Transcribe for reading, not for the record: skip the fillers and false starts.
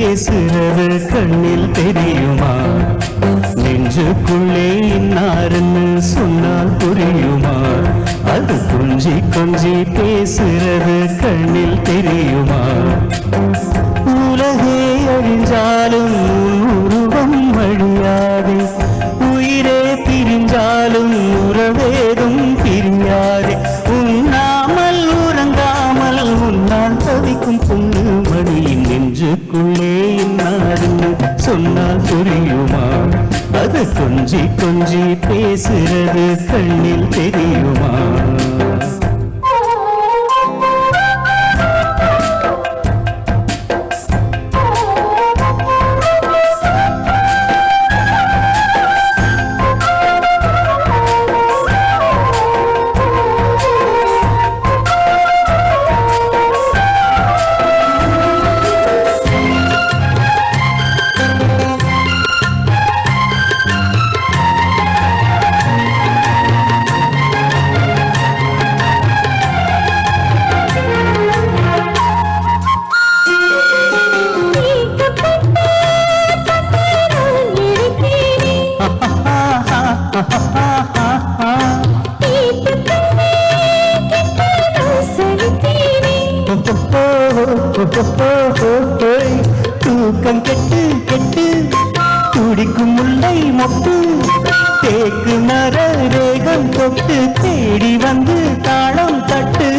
பேசுறது கண்ணில் தெரியுமா? நெஞ்சுக்குள்ளே இன்னாருன்னு சொன்னால் புரியுமா? அது கொஞ்சி கொஞ்சி பேசுறது கண்ணில் தெரியுமா? உலகே அழிஞ்சாலும் உருவம் அழியாதே, உயிரே பிரிஞ்சாலும் உறவேதும் பிரியாதே. உண்ணாமல் உறங்காமல் உன்னால் தவிக்கும் பொண்ணு மணியின் நெஞ்சுக்குள்ளே இன்னாருன்னு சொன்னால் புரியுமா? அது கொஞ்சி கொஞ்சி பேசுறது கண்ணில் தெரியுமா? தூக்கம் கெட்டு கெட்டு துடிக்கும் முல்லை மொட்டு, தேக்கு மர ரேகம் தொட்டு தேடி வந்து தாளம் தட்டு.